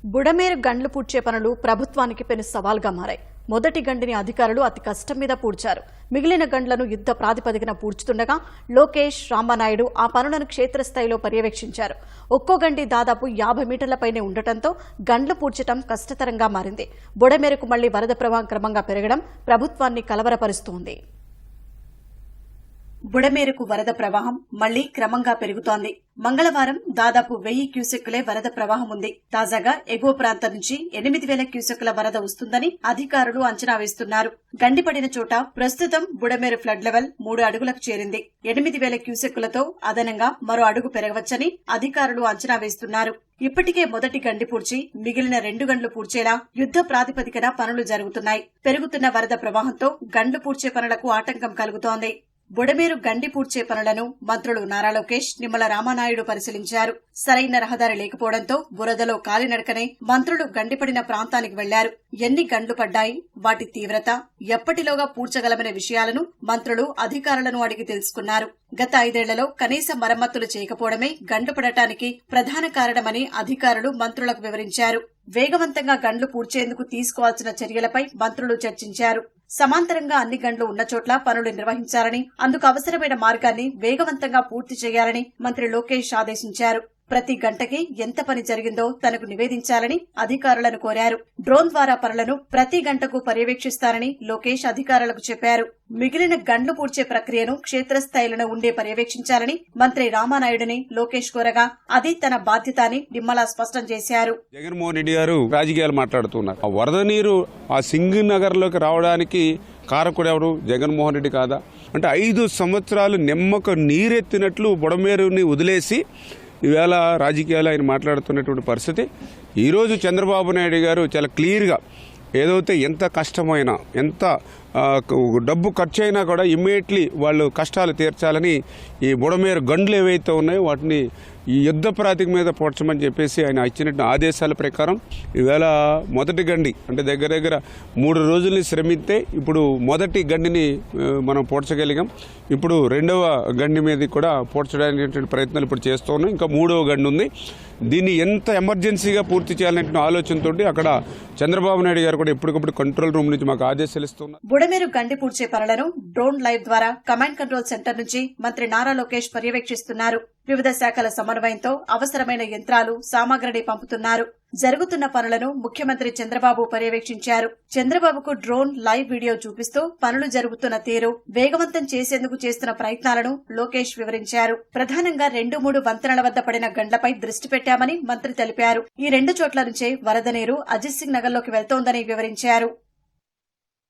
బుడమేరు గండ్లు పూడ్చే పనులు ప్రభుత్వానికి పెను సవాల్గా మారాయి. మొదటి గండిని అధికారులు అతి కష్టం మీద పూడ్చారు. మిగిలిన గండ్లను యుద్ధ ప్రాతిపదికన పూడ్చుతుండగా లోకేష్, రామనాయుడు ఆ పనులను క్షేత్రస్థాయిలో పర్యవేక్షించారు. ఒక్కో గండి దాదాపు 50 మీటర్లపైనే ఉండటంతో గండ్లు పూడ్చడం కష్టతరంగా మారింది. బుడమేరుకు మళ్లీ వరద ప్రవాహం క్రమంగా పెరగడం ప్రభుత్వాన్ని కలవరపరుస్తోంది. బుడమేరుకు వరద ప్రవాహం మళ్లీ క్రమంగా పెరుగుతోంది. మంగళవారం దాదాపు 1000 క్యూసెక్కులే వరద ప్రవాహం ఉంది. తాజాగా ఎగువ ప్రాంతం నుంచి 8000 క్యూసెక్కుల వరద వస్తుందని అధికారులు అంచనా వేస్తున్నారు. గండిపడిన చోట ప్రస్తుతం బుడమేరు ఫ్లడ్ లెవెల్ 3 అడుగులకు చేరింది. 8000 క్యూసెక్కులతో అదనంగా మరో అడుగు పెరగవచ్చని అధికారులు అంచనా వేస్తున్నారు. ఇప్పటికే మొదటి గండి పూడ్చి మిగిలిన 2 గండ్లు పూడ్చేలా యుద్ధ ప్రాతిపదికన పనులు జరుగుతున్నాయి. పెరుగుతున్న వరద ప్రవాహంతో గండ్లు పూడ్చే పనులకు ఆటంకం కలుగుతోంది. బుడమేరు గండి పూడ్చే పనులను మంత్రులు నారా లోకేష్, నిమ్మల రామనాయుడు పరిశీలించారు. సరైన రహదారి లేకపోవడంతో బురదలో కాలినడకనే మంత్రులు గండిపడిన ప్రాంతానికి వెళ్లారు. ఎన్ని గండ్లు పడ్డాయి, వాటి తీవ్రత, ఎప్పటిలోగా పూడ్చగలమనే విషయాలను మంత్రులు అధికారులను అడిగి తెలుసుకున్నారు. గత 5 ఏళ్లలో కనీస మరమ్మతులు చేయకపోవడమే గండ్లు పడటానికి ప్రధాన కారణమని అధికారులు మంత్రులకు వివరించారు. వేగవంతంగా గండ్లు పూడ్చేందుకు తీసుకోవాల్సిన చర్యలపై మంత్రులు చర్చించారు. సమాంతరంగా అన్ని గండ్లు ఉన్న చోట్ల పనులు నిర్వహించాలని, అందుకు అవసరమైన మార్గాన్ని వేగవంతంగా పూర్తి చేయాలని మంత్రి లోకేష్ ఆదేశించారు. ప్రతి గంటకి ఎంత పని జరిగిందో తనకు నివేదించాలని అధికారులను కోరారు. డ్రోన్ ద్వారా పనులను ప్రతి గంటకు పర్యవేక్షిస్తారని లోకేష్ అధికారులకు చెప్పారు. మిగిలిన గండ్లు పూడ్చే ప్రక్రియను క్షేత్రస్థాయిలో ఉండే పర్యవేక్షించాలని మంత్రి రామానాయుడిని లోకేష్ కోరగా అది తన బాధ్యత అని నిమ్మల స్పష్టం చేశారు. జగన్మోహన్ రెడ్డి గారు రాజకీయాలు మాట్లాడుతున్నారు. ఆ వరద నీరు ఆ సింగ్ నగర్ లోకి రావడానికి కారకుడు ఎవరు? జగన్మోహన్ రెడ్డి కాదా? అంటే 5 సంవత్సరాలు నిమ్మక నీరెత్తినట్లు బుడమేరుని వదిలేసి ఈవేళ రాజకీయాలు ఆయన మాట్లాడుతున్నటువంటి పరిస్థితి. ఈరోజు చంద్రబాబు నాయుడు గారు చాలా క్లియర్గా ఏదైతే ఎంత కష్టమైనా, ఎంత డబ్బు ఖర్చు అయినా కూడా ఇమ్మీడియట్లీ వాళ్ళు కష్టాలు తీర్చాలని ఈ బుడమేరు గండ్లు ఏవైతే ఉన్నాయో వాటిని ఈ యుద్ధ ప్రాతిక మీద పూడ్చమని చెప్పేసి ఆయన ఇచ్చిన ఆదేశాల ప్రకారం ఈవేళ మొదటి గండి అంటే దగ్గర 3 రోజుల్ని శ్రమిస్తే ఇప్పుడు మొదటి గండిని మనం పూడ్చగలిగాం. ఇప్పుడు 2వ గండి మీద కూడా పూడ్చడానికి ప్రయత్నాలు ఇప్పుడు చేస్తూ ఉన్నాం. ఇంకా 3వ గండి ఉంది. దీన్ని ఎంత ఎమర్జెన్సీగా పూర్తి చేయాలనే ఆలోచనతో అక్కడ చంద్రబాబు నాయుడు గారు కూడా ఎప్పటికప్పుడు కంట్రోల్ రూమ్ నుంచి మాకు ఆదేశాలు ఇస్తున్నారు. బుడమేరు గండి పూడ్చే పనులను డ్రోన్ లైవ్ ద్వారా కమాండ్ కంట్రోల్ సెంటర్ నుంచి మంత్రి నారా లోకేష్ పర్యవేక్షిస్తున్నారు. వివిధ శాఖల సమన్వయంతో అవసరమైన యంత్రాలు, సామాగ్రిని పంపుతున్నారు. జరుగుతున్న పనులను ముఖ్యమంత్రి చంద్రబాబు పర్యవేక్షించారు. చంద్రబాబుకు డ్రోన్ లైవ్ వీడియో చూపిస్తూ పనులు జరుగుతున్న తీరు, వేగవంతం చేసేందుకు చేస్తున్న ప్రయత్నాలను లోకేష్ వివరించారు. ప్రధానంగా 2-3 వంతెనల వద్ద పడిన గండ్లపై దృష్టి పెట్టామని మంత్రి తెలిపారు. ఈ 2 చోట్ల నుంచే వరద నీరు అజిత్ సింగ్ నగర్లోకి వెళ్తోందని వివరించారు.